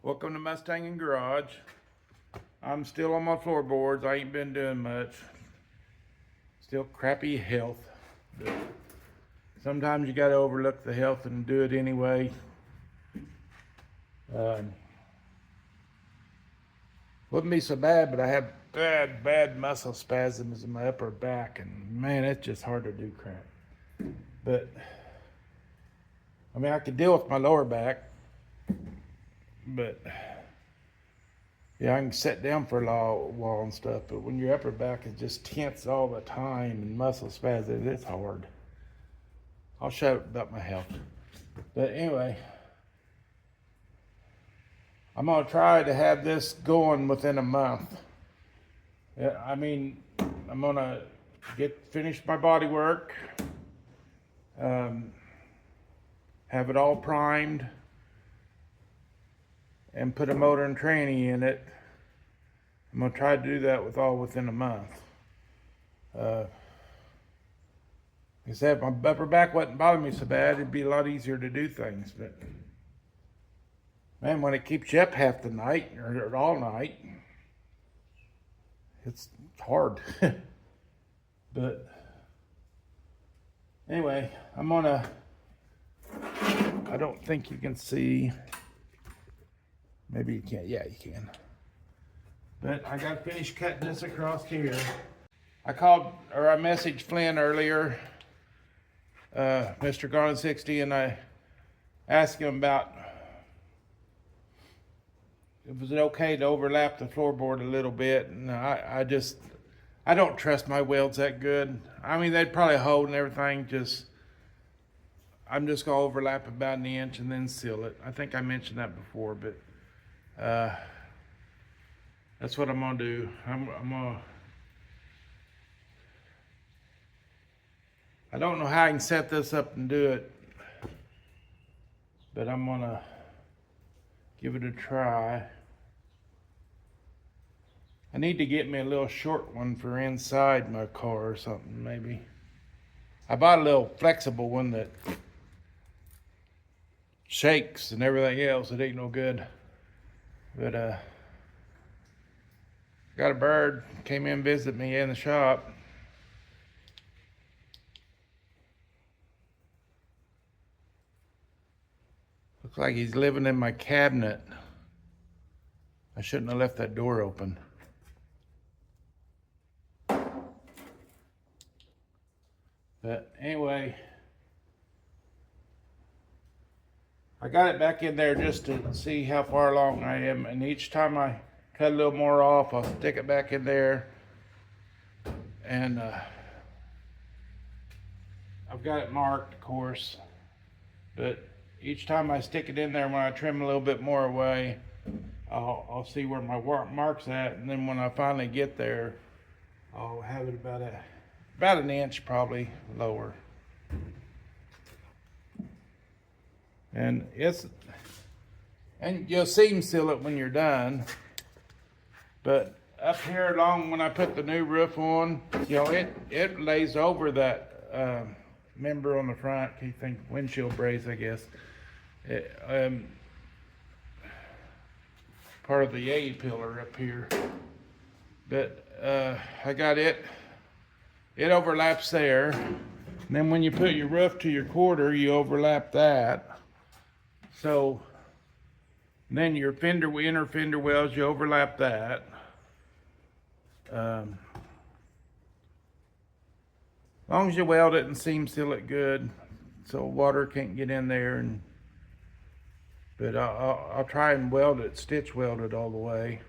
Welcome to Must-Sangingarage. I'm still on my floorboards. I ain't been doing much. Still crappy health. But sometimes you gotta overlook the health and do it anyway. Wouldn't be so bad, but I have bad muscle spasms in my upper back, and man, it's just hard to do crap. But I mean, I could deal with my lower back, but yeah, I can sit down for a while and stuff, but when your upper back is just tense all the time and muscle spasms, it's hard. I'll shut up about my health. But anyway, I'm gonna try to have this going within a month. Yeah, I mean, I'm gonna finish my body work, have it all primed, and put a motor and tranny in it. I'm gonna try to do that within a month. Like I said, if my upper back wasn't bothering me so bad, it'd be a lot easier to do things. But man, when it keeps you up half the night or all night, it's hard. But anyway, I don't think you can see. Maybe you can't. Yeah, you can. But I got to finish cutting this across here. I messaged Flynn earlier, Mr. Garland 60, and I asked him about if it was okay to overlap the floorboard a little bit. And I don't trust my welds that good. I mean, they'd probably hold and everything. I'm just gonna overlap about an inch and then seal it. I think I mentioned that before, but that's what I'm gonna do. I don't know how I can set this up and do it, but I'm gonna give it a try. I need to get me a little short one for inside my car or something, maybe. I bought a little flexible one that shakes and everything else. It ain't no good. But got a bird, came in visit me in the shop. Looks like he's living in my cabinet. I shouldn't have left that door open. But anyway, I got it back in there just to see how far along I am, and each time I cut a little more off, I'll stick it back in there, and I've got it marked, of course, but each time I stick it in there, when I trim a little bit more away, I'll see where my mark's at, and then when I finally get there, I'll have it about an inch probably lower. And you'll seam seal it when you're done. But up here along, when I put the new roof on, you know, it lays over that member on the front. You think windshield brace, I guess. Part of the A-pillar up here. But I got it overlaps there. And then when you put your roof to your quarter, you overlap that. So then your inner fender wells, you overlap that. As long as you weld it and seam seal it good, so water can't get in there. But I'll try and stitch weld it all the way.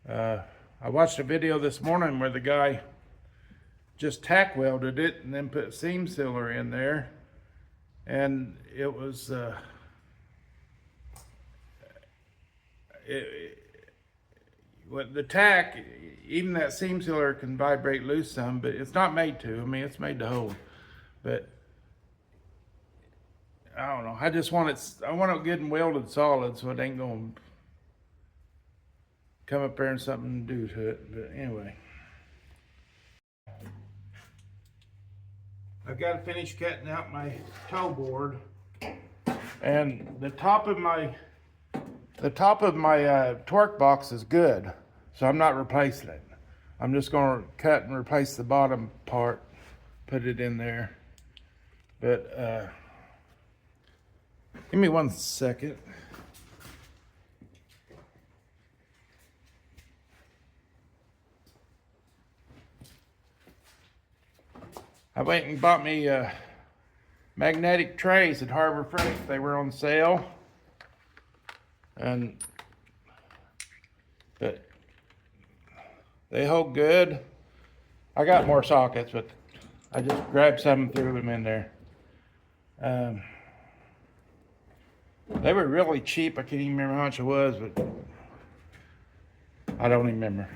I watched a video this morning where the guy just tack welded it and then put seam sealer in there, and it was the tack, even that seam sealer can vibrate loose some, but it's not made to. I mean, it's made to hold. But I don't know. I want it good and welded solid, so it ain't gonna come up there and something do to it. But anyway, I've got to finish cutting out my toe board, and the top of my The top of my torque box is good, so I'm not replacing it. I'm just going to cut and replace the bottom part, put it in there. But give me 1 second. I went and bought me magnetic trays at Harbor Freight. They were on sale. But they hold good. I got more sockets, but I just grabbed some and threw them in there. They were really cheap. I can't even remember how much it was, but I don't even remember.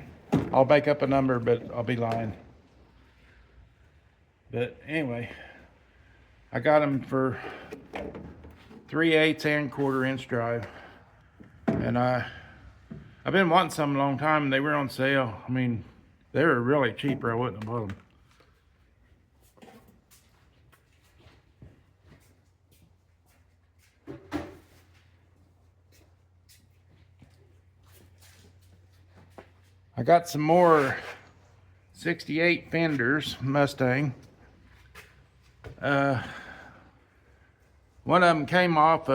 I'll make up a number, but I'll be lying. But anyway, I got them for 3/8 and 1/4 inch drive. And I've been wanting some a long time, and they were on sale. I mean, they were really cheap, or I wouldn't have bought them. I got some more 68 fenders, Mustang. One of them came off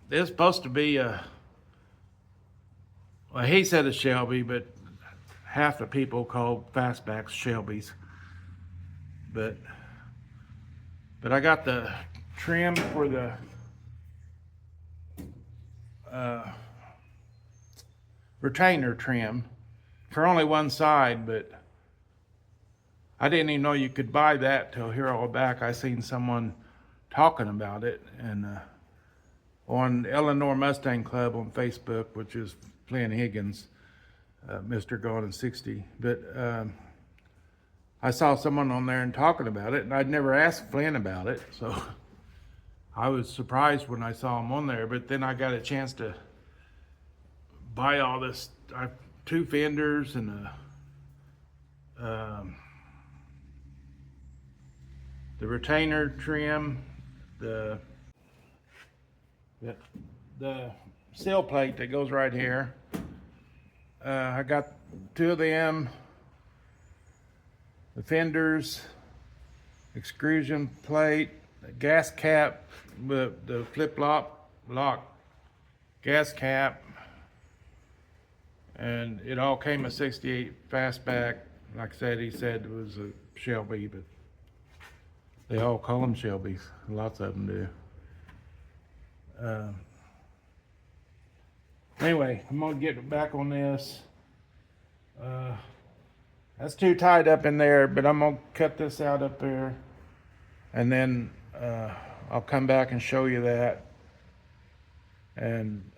it's supposed to be well, he said a Shelby, but half the people call fastbacks Shelbys. But I got the trim for the retainer trim for only one side, but I didn't even know you could buy that till here a while back. I seen someone talking about it, and on Eleanor Mustang Club on Facebook, which is Flynn Higgins, Mr. Gone in 60. But I saw someone on there and talking about it, and I'd never asked Flynn about it, so I was surprised when I saw him on there. But then I got a chance to buy all this. I have 2 fenders and the retainer trim, the sill plate that goes right here. I got 2 of them, the fenders, extrusion plate, the gas cap, the flip-flop lock gas cap, and it all came a 68 fastback. Like I said, he said it was a Shelby, but they all call them Shelbys. Lots of them do. Anyway, I'm gonna get back on this. That's too tied up in there, but I'm gonna cut this out up there, and then I'll come back and show you that. And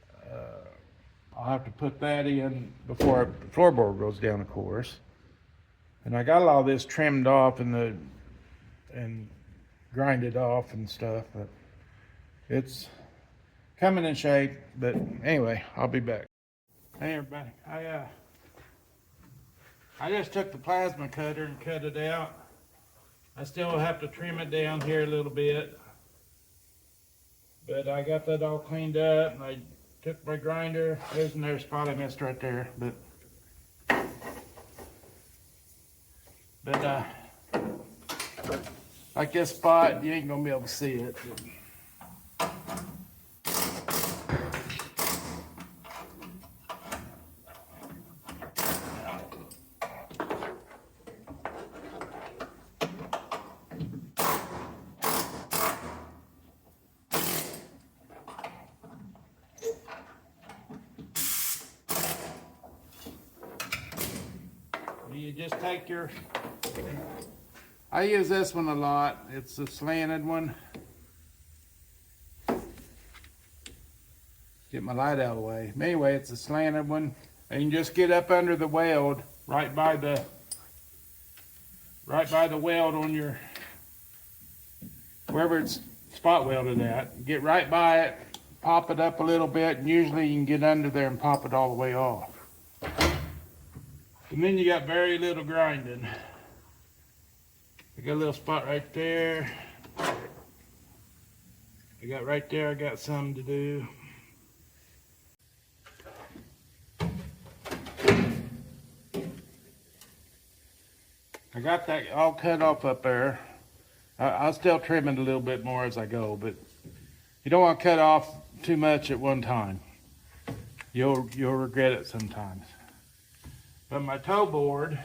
I'll have to put that in before the floorboard goes down, of course. And I got all this trimmed off and grinded off and stuff, but it's coming in shape. But anyway, I'll be back. Hey everybody, I just took the plasma cutter and cut it out. I still have to trim it down here a little bit, but I got that all cleaned up, and I took my grinder. There's another spot I missed right there, but like this spot, you ain't gonna be able to see it. You just take your, I use this one a lot. It's a slanted one. Get my light out of the way. Anyway, it's a slanted one. And you just get up under the weld, right by the weld on your, wherever it's spot welded at. Get right by it, pop it up a little bit, and usually you can get under there and pop it all the way off. And then you got very little grinding. I got a little spot right there. I got right there, I got some to do. I got that all cut off up there. I'll still trim it a little bit more as I go, but you don't want to cut off too much at one time. You'll regret it sometimes. But my toe board,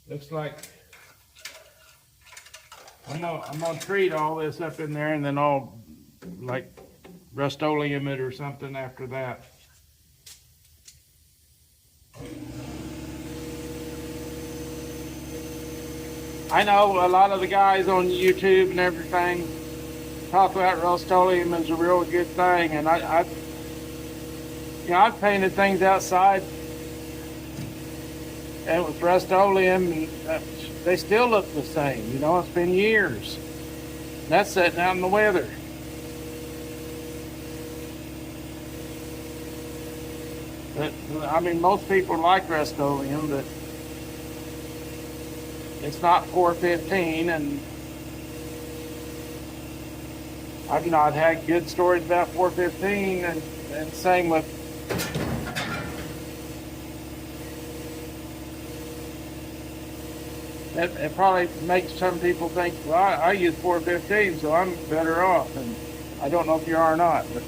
looks like I'm gonna treat all this up in there, and then I'll like Rust-Oleum it or something after that. I know a lot of the guys on YouTube and everything talk about Rust-Oleum as a real good thing, and I've painted things outside and with Rust-Oleum, and they still look the same. You know, it's been years. That's sitting out in the weather. But I mean, most people like Rust-Oleum, but it's not 415, and I've not had good stories about 415, and same with it probably makes some people think, well, I use 415, so I'm better off, and I don't know if you are or not, but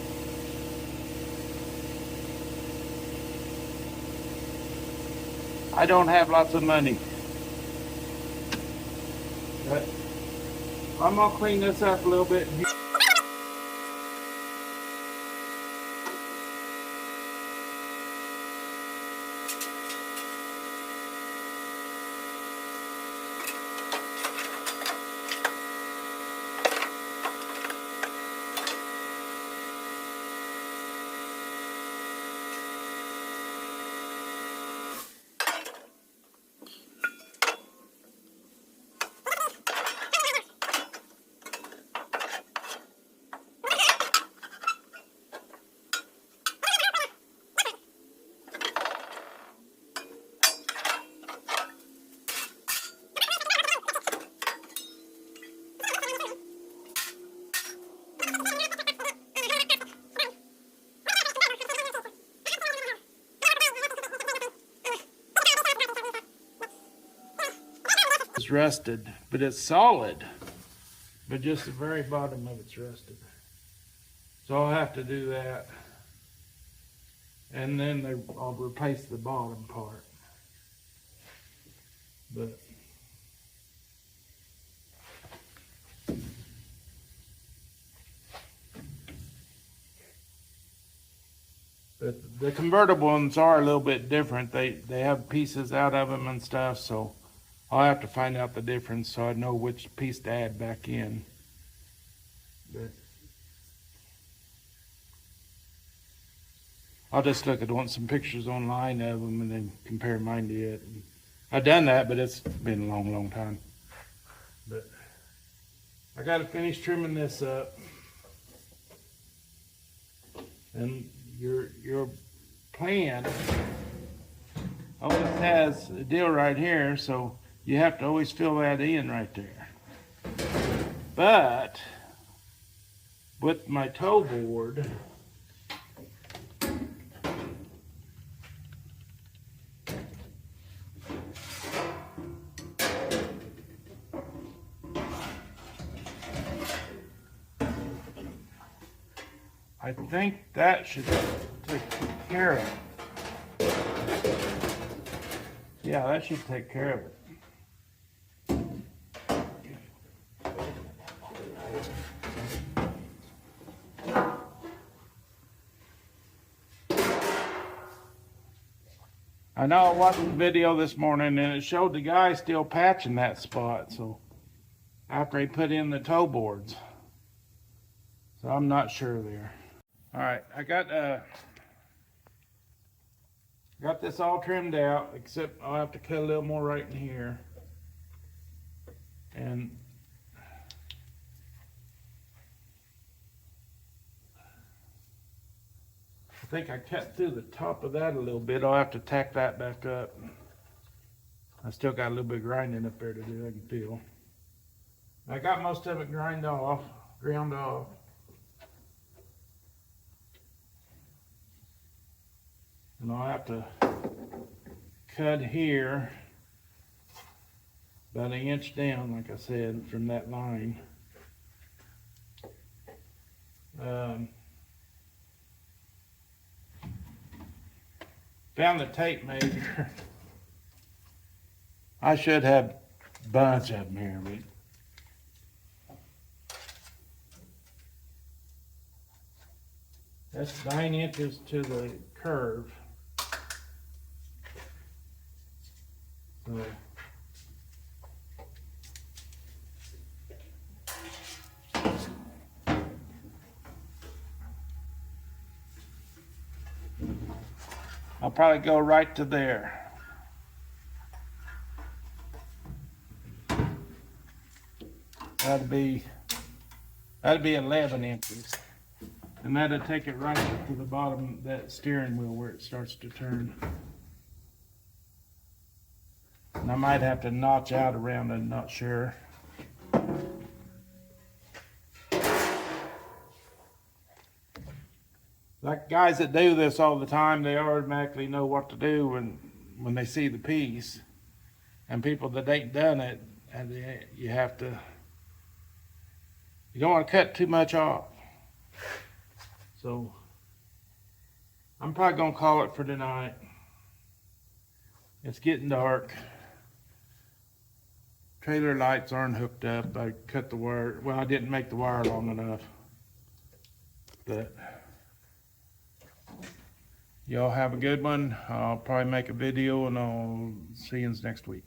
I don't have lots of money. But I'm gonna clean this up a little bit. It's rusted, but it's solid, but just the very bottom of it's rusted. So I'll have to do that, and then I'll replace the bottom part. But the convertible ones are a little bit different. They have pieces out of them and stuff, so I'll have to find out the difference so I know which piece to add back in. But I'll just look at some pictures online of them and then compare mine to it. And I've done that, but it's been a long, long time. But I got to finish trimming this up. And your plan always has a deal right here, so you have to always fill that in right there. But with my toe board, I think that should take care of it. Yeah, that should take care of it. I know I watched the video this morning and it showed the guy still patching that spot, so after he put in the toe boards. So I'm not sure there. All right, I got this all trimmed out, except I'll have to cut a little more right in here. And I think I cut through the top of that a little bit. I'll have to tack that back up. I still got a little bit of grinding up there to do, I can feel. I got most of it ground off. And I'll have to cut here about 1 inch down, like I said, from that line. Found the tape measure. I should have a bunch of them here, but that's 9 inches to the curve. So I'll probably go right to there. That'd be 11 inches. And that'll take it right up to the bottom of that steering wheel where it starts to turn. And I might have to notch out around it, not sure. Like guys that do this all the time, they automatically know what to do when they see the piece. And people that ain't done it, and you don't want to cut too much off. So I'm probably gonna call it for tonight. It's getting dark. Trailer lights aren't hooked up. I cut the wire. Well, I didn't make the wire long enough. But y'all have a good one. I'll probably make a video and I'll see you next week.